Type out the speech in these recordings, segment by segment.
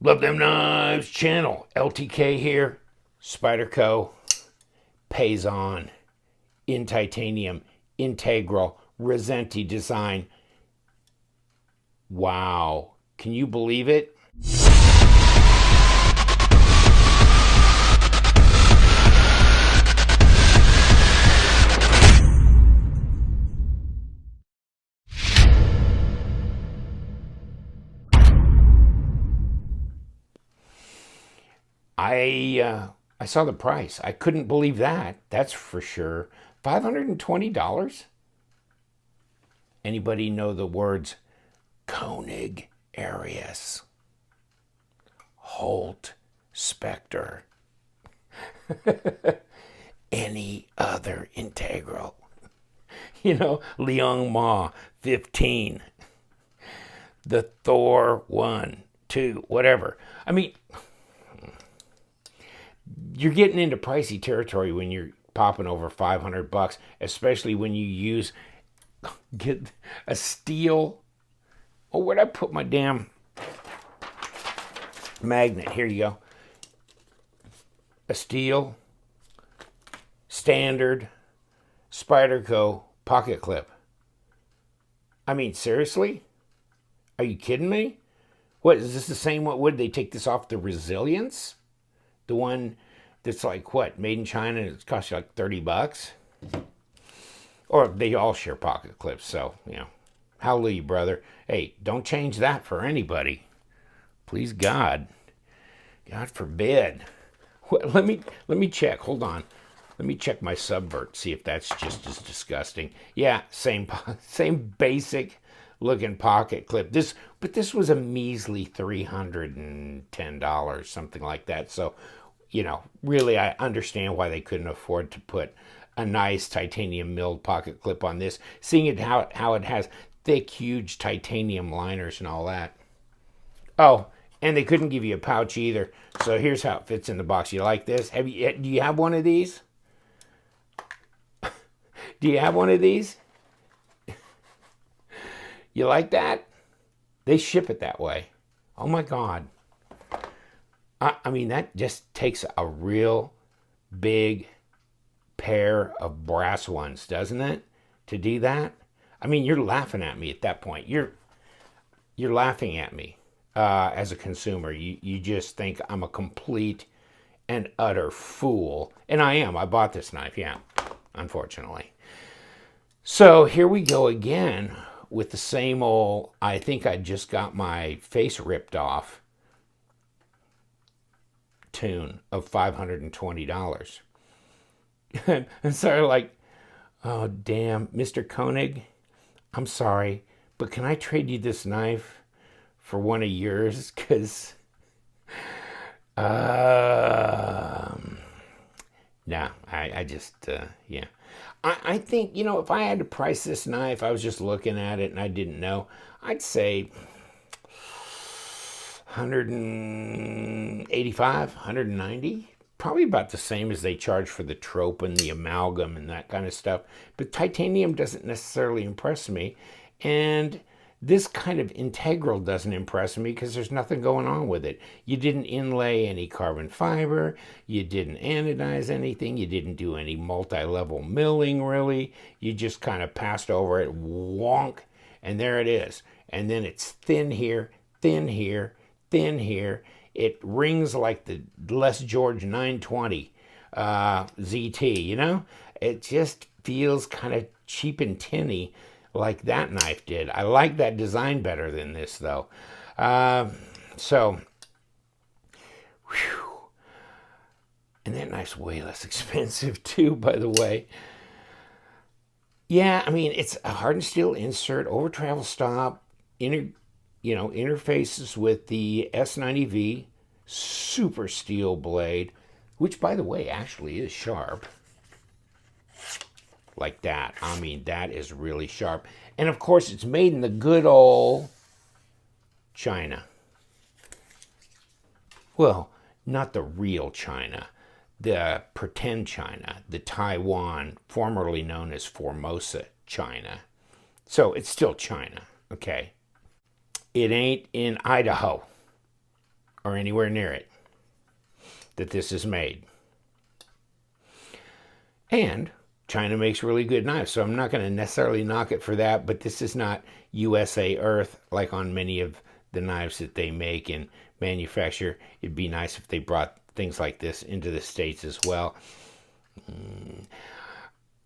Love Them Knives channel. LTK here. Spyderco Paysan in titanium, integral, Resenti design. Wow. Can you believe it? I saw the price. I couldn't believe that. That's for sure. $520? Anybody know the words Koenig, Arius, Holt, Spectre, any other integral? Liang Ma, 15. The Thor 1, 2, whatever. I mean, you're getting into pricey territory when you're popping over $500, especially when you get a steel. Oh, where'd I put my damn magnet? Here you go. A steel standard Spyderco pocket clip. I mean, seriously? Are you kidding me? What, is this the same? What would they take this off the Resilience? The one that's like, what, made in China and it costs you like $30? Or they all share pocket clips, so, hallelujah, brother. Hey, don't change that for anybody. Please, God. God forbid. Let me check. Hold on. Let me check my Subvert, see if that's just as disgusting. Yeah, same basic looking pocket clip. But this was a measly $310, something like that. So, really I understand why they couldn't afford to put a nice titanium milled pocket clip on this, seeing it how it has thick, huge titanium liners and all that. Oh, and they couldn't give you a pouch either. So here's how it fits in the box. You like this? Do you have one of these? Do you have one of these? You like that? They ship it that way. Oh my God. I mean, that just takes a real big pair of brass ones, doesn't it? To do that? I mean, you're laughing at me at that point. You're laughing at me as a consumer. You just think I'm a complete and utter fool. And I am. I bought this knife, yeah, unfortunately. So here we go again with the same old, I think I just got my face ripped off tune of $520. And so like, oh damn, Mr. Koenig, I'm sorry, but can I trade you this knife for one of yours? Because no, I just yeah, I think, if I had to price this knife, I was just looking at it and I didn't know, I'd say 185, 190, probably about the same as they charge for the trope and the amalgam and that kind of stuff. But titanium doesn't necessarily impress me, and this kind of integral doesn't impress me because there's nothing going on with it. You didn't inlay any carbon fiber, you didn't anodize anything, you didn't do any multi-level milling really. You just kind of passed over it, wonk, and there it is. And then it's thin here, thin here, thin here. It rings like the Les George 920 ZT, It just feels kind of cheap and tinny like that knife did. I like that design better than this, though. So, whew. And that knife's way less expensive, too, by the way. Yeah, I mean, it's a hardened steel insert, over travel stop, interfaces with the S90V, super steel blade, which, by the way, actually is sharp. Like that. I mean, that is really sharp. And of course, it's made in the good old China. Well, not the real China, the pretend China, the Taiwan, formerly known as Formosa China. So it's still China, okay? It ain't in Idaho. or anywhere near it that this is made. And China makes really good knives, so I'm not going to necessarily knock it for that, but this is not USA Earth like on many of the knives that they make and manufacture. It'd be nice if they brought things like this into the States as well.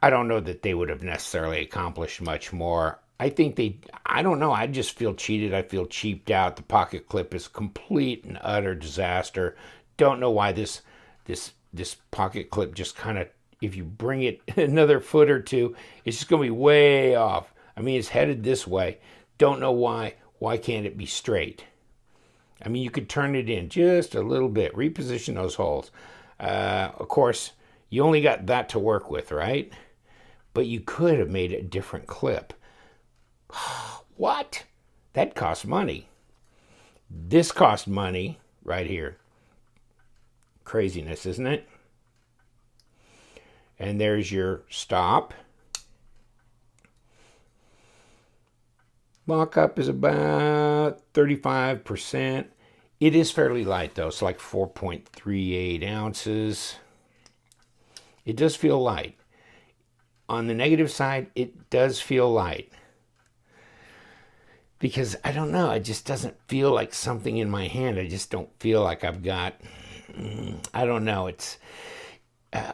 I don't know that they would have necessarily accomplished much more. I don't know, I just feel cheated. I feel cheaped out. The pocket clip is complete and utter disaster. Don't know why this pocket clip just kind of, if you bring it another foot or two, it's just going to be way off. I mean, it's headed this way. Don't know why. Why can't it be straight? I mean, you could turn it in just a little bit, reposition those holes. Of course, you only got that to work with, right? But you could have made a different clip. What? That costs money. This cost money right here. Craziness, isn't it? And there's your stop. Mock-up is about 35%. It is fairly light, though. It's like 4.38 ounces. It does feel light. On the negative side, it does feel light. Because, I don't know, it just doesn't feel like something in my hand. I just don't feel like I've got, I don't know, it's,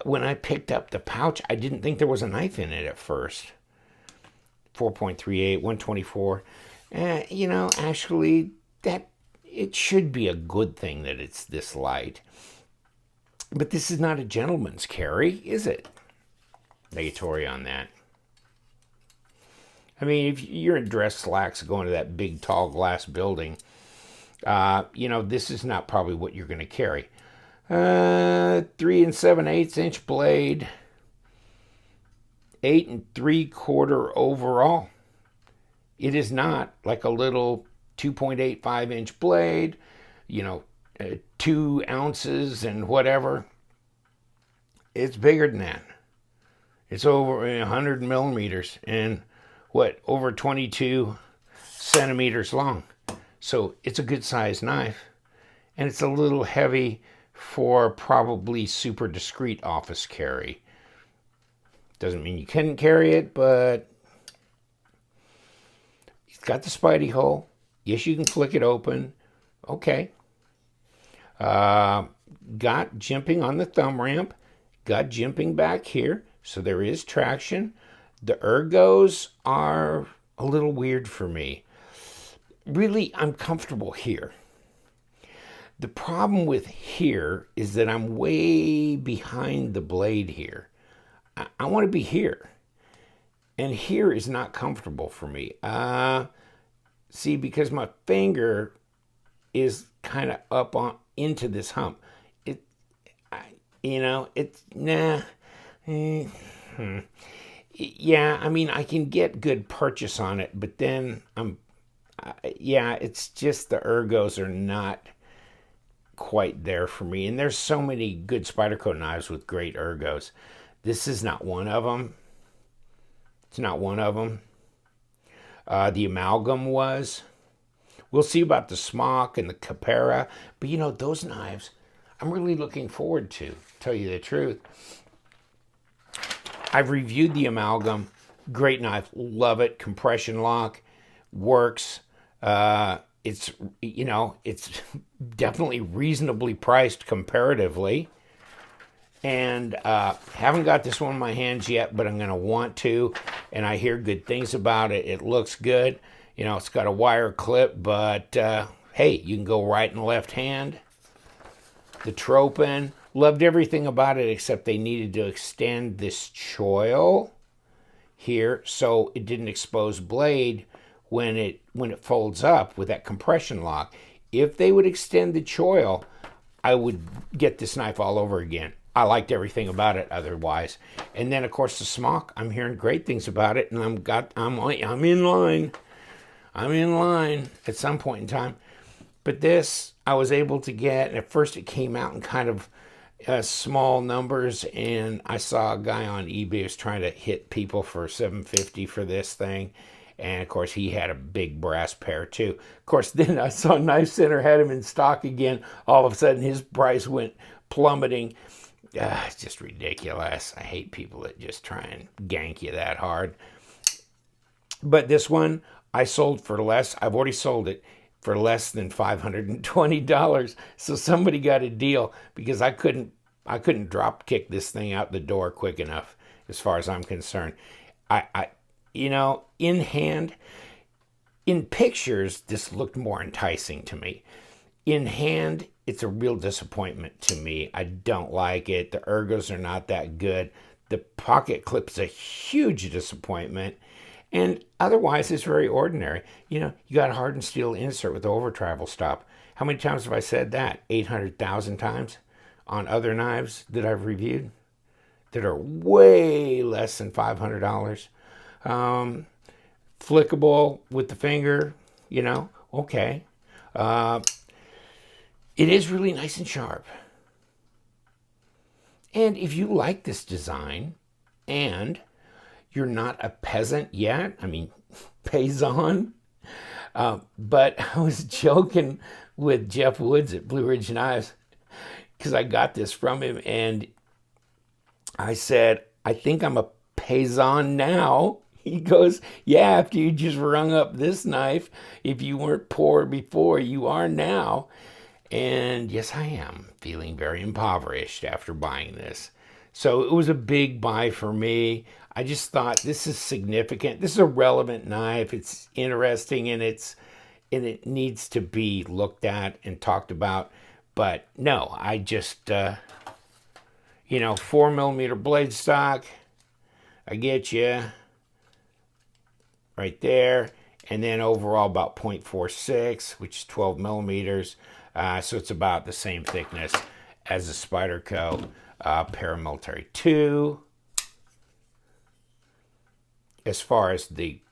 when I picked up the pouch, I didn't think there was a knife in it at first. 4.38, 124. You know, actually, it should be a good thing that it's this light. But this is not a gentleman's carry, is it? Negatory on that. I mean, if you're in dress slacks going to that big, tall glass building, you know, this is not probably what you're going to carry. 3 7/8 inch blade, 8 3/4 overall. It is not like a little 2.85 inch blade, you know, 2 ounces and whatever. It's bigger than that. It's over 100 millimeters and over 22 centimeters long. So it's a good sized knife, and it's a little heavy for probably super discreet office carry. Doesn't mean you couldn't carry it, but it's got the Spidey hole. Yes, you can flick it open. Okay. Got jimping on the thumb ramp. Got jimping back here, so there is traction. The ergos are a little weird for me. Really, I'm comfortable here. The problem with here is that I'm way behind the blade here. I want to be here. And here is not comfortable for me. See, because my finger is kind of up into this hump. Yeah, I mean, I can get good purchase on it, but then it's just the ergos are not quite there for me. And there's so many good Spyderco knives with great ergos. This is not one of them. It's not one of them. The amalgam was. We'll see about the smock and the capera, but you know, those knives, I'm really looking forward to tell you the truth. I've reviewed the amalgam. Great knife. Love it. Compression lock. Works. It's definitely reasonably priced comparatively. And haven't got this one in my hands yet, but I'm going to want to. And I hear good things about it. It looks good. You know, it's got a wire clip, but hey, you can go right and left hand. The Tropin. Loved everything about it except they needed to extend this choil here so it didn't expose blade when it folds up with that compression lock. If they would extend the choil, I would get this knife all over again. I liked everything about it otherwise. And then of course the smock, I'm hearing great things about it, and I'm in line. I'm in line at some point in time. But this I was able to get, and at first it came out in kind of small numbers, and I saw a guy on eBay was trying to hit people for $750 for this thing, And of course, he had a big brass pair too. Of course, then I saw Knife Center had him in stock again. All of a sudden, his price went plummeting. It's just ridiculous. I hate people that just try and gank you that hard. But this one I sold for less. I've already sold it for less than $520. So somebody got a deal, because I couldn't drop kick this thing out the door quick enough, as far as I'm concerned. In hand, in pictures, this looked more enticing to me. In hand, it's a real disappointment to me. I don't like it. The ergos are not that good. The pocket clip's a huge disappointment. And otherwise, it's very ordinary. You got a hardened steel insert with the over travel stop. How many times have I said that? 800,000 times on other knives that I've reviewed that are way less than $500. Flickable with the finger, okay. It is really nice and sharp. And if you like this design and you're not a peasant yet, Paysan, but I was joking with Jeff Woods at Blue Ridge Knives, because I got this from him, and I said, I think I'm a Paysan now. He goes, yeah, after you just rung up this knife, if you weren't poor before, you are now. And yes, I am feeling very impoverished after buying this. So it was a big buy for me. I just thought, this is significant. This is a relevant knife. It's interesting, and it needs to be looked at and talked about. But no, I just, 4mm blade stock. I get you right there. And then overall about 0.46, which is 12 millimeters. So it's about the same thickness as the Spyderco Paramilitary 2. As far as the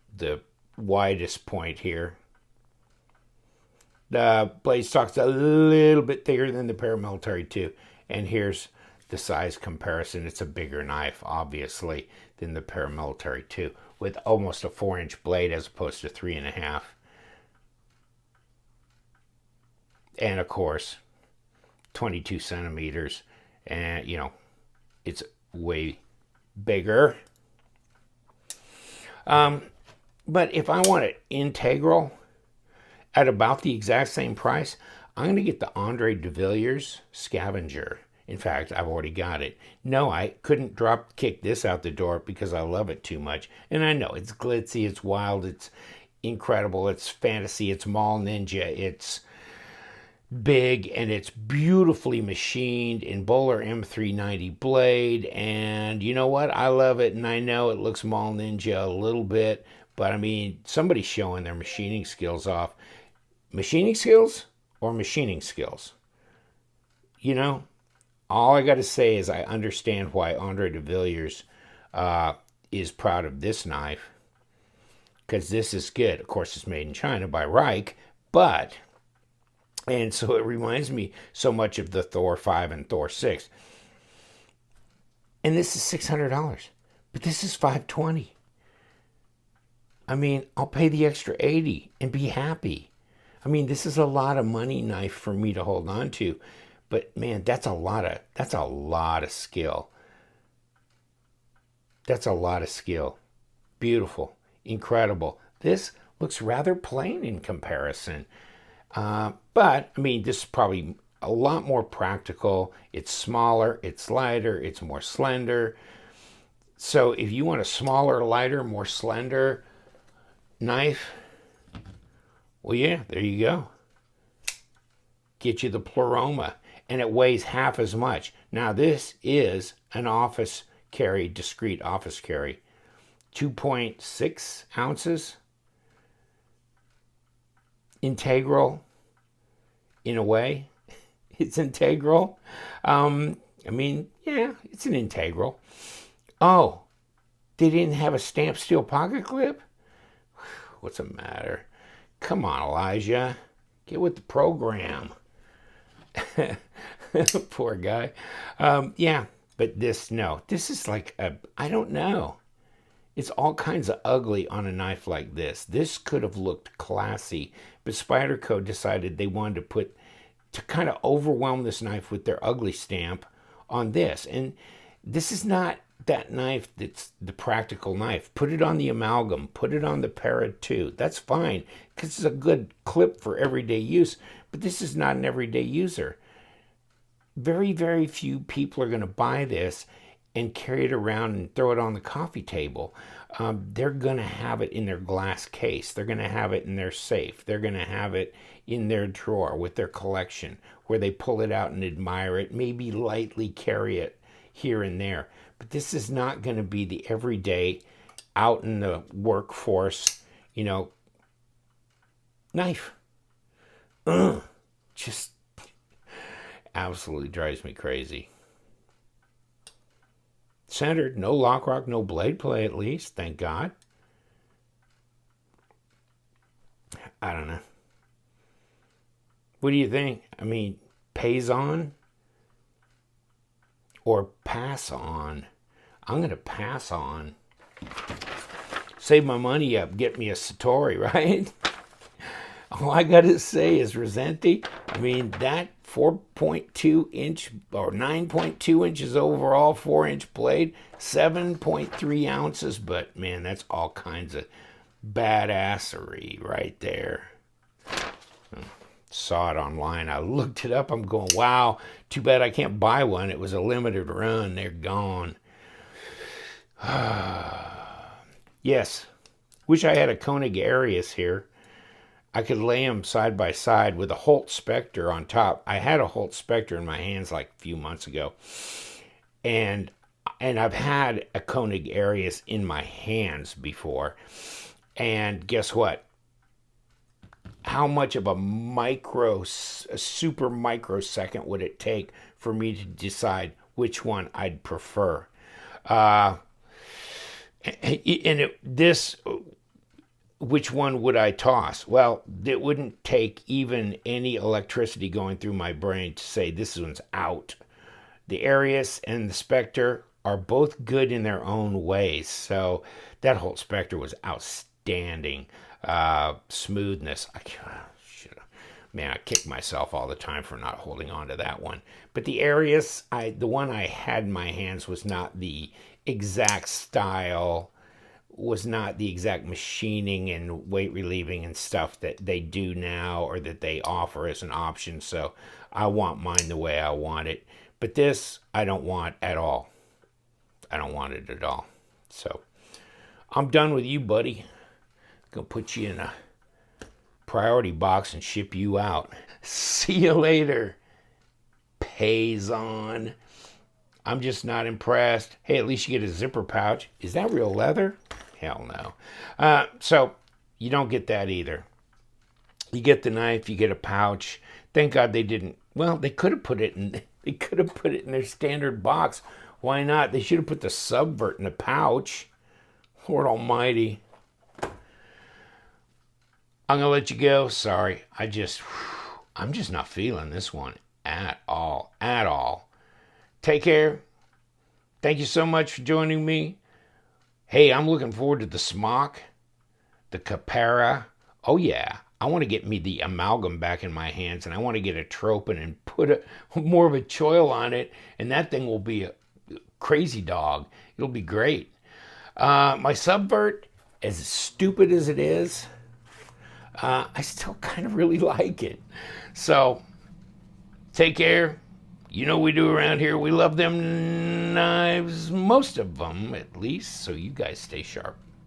widest point here, the blade stock's a little bit thicker than the Paramilitary 2. And here's the size comparison. It's a bigger knife, obviously, than the Paramilitary 2, with almost a 4-inch blade as opposed to 3.5. And of course, 22 centimeters, and it's way bigger. But if I want it integral at about the exact same price, I'm going to get the Andre de Villiers Scavenger. In fact, I've already got it. No, I couldn't drop kick this out the door because I love it too much. And I know it's glitzy, it's wild, it's incredible, it's fantasy, it's mall ninja, it's big, and it's beautifully machined in Bowler M390 blade. And you know what? I love it, and I know it looks mall ninja a little bit, but somebody's showing their machining skills off. Machining skills or machining skills? All I got to say is I understand why Andre de Villiers is proud of this knife, because this is good. Of course, it's made in China by Reich, and so it reminds me so much of the Thor 5 and Thor 6. And this is $600, but this is $520. I'll pay the extra $80 and be happy. This is a lot of money knife for me to hold on to. But man, that's a lot of skill. That's a lot of skill. Beautiful, incredible. This looks rather plain in comparison. But this is probably a lot more practical. It's smaller, it's lighter, it's more slender. So if you want a smaller, lighter, more slender knife, well, yeah, there you go. Get you the Pleroma. And it weighs half as much. Now, this is an office carry, discreet office carry. 2.6 ounces. Integral, in a way. It's integral. Yeah, it's an integral. Oh, they didn't have a stamped steel pocket clip? What's the matter? Come on, Elijah. Get with the program. Poor guy. Yeah, but this is like I don't know. It's all kinds of ugly on a knife like this. This could have looked classy, but Spyderco decided they wanted to kind of overwhelm this knife with their ugly stamp on this. And this is not that knife that's the practical knife. Put it on the amalgam, put it on the Para 2. That's fine, because it's a good clip for everyday use, but this is not an everyday user. Very, very few people are going to buy this and carry it around and throw it on the coffee table. They're going to have it in their glass case. They're going to have it in their safe. They're going to have it in their drawer with their collection, where they pull it out and admire it, maybe lightly carry it here and there. But this is not going to be the everyday, out in the workforce, knife. Just absolutely drives me crazy. Centered, no lock rock, no blade play, at least, thank God. I don't know. What do you think? I mean, Paysan or pass on? I'm going to pass on. Save my money up, get me a Satori, right? All I got to say is Rosenti. I mean, that 4.2 inch or 9.2 inches overall, 4-inch blade, 7.3 ounces. But man, that's all kinds of badassery right there. Saw it online. I looked it up. I'm going, wow, too bad I can't buy one. It was a limited run. They're gone. Yes. Wish I had a Koenig Arius here. I could lay them side by side with a Holt Spectre on top. I had a Holt Spectre in my hands like a few months ago. And I've had a Koenig Arius in my hands before. And guess what? How much of a super microsecond would it take for me to decide which one I'd prefer? Which one would I toss? Well, it wouldn't take even any electricity going through my brain to say this one's out. The Arius and the Spectre are both good in their own ways. So that whole Spectre was outstanding. Smoothness. I kick myself all the time for not holding on to that one. But the Arius, the one I had in my hands was not the exact style, was not the exact machining and weight relieving and stuff that they do now or that they offer as an option. So I want mine the way I want it. But this, I don't want at all. I don't want it at all. So I'm done with you, buddy. Gonna put you in a priority box and ship you out. See you later, Paysan. I'm just not impressed. Hey, at least you get a zipper pouch. Is that real leather? Hell no. So you don't get that either. You get the knife, you get a pouch. Thank God they didn't. Well, they could have put it in. They could have put it in their standard box. Why not? They should have put the Subvert in a pouch. Lord Almighty. I'm gonna let you go. Sorry, I'm just not feeling this one at all. At all. Take care. Thank you so much for joining me. Hey, I'm looking forward to the smock, the Capara. Oh yeah, I want to get me the amalgam back in my hands, and I want to get a Tropin and put more of a choil on it, and that thing will be a crazy dog. It'll be great. My Subvert, as stupid as it is, I still kind of really like it. So, take care. You know what we do around here. We love them knives, most of them at least, so you guys stay sharp.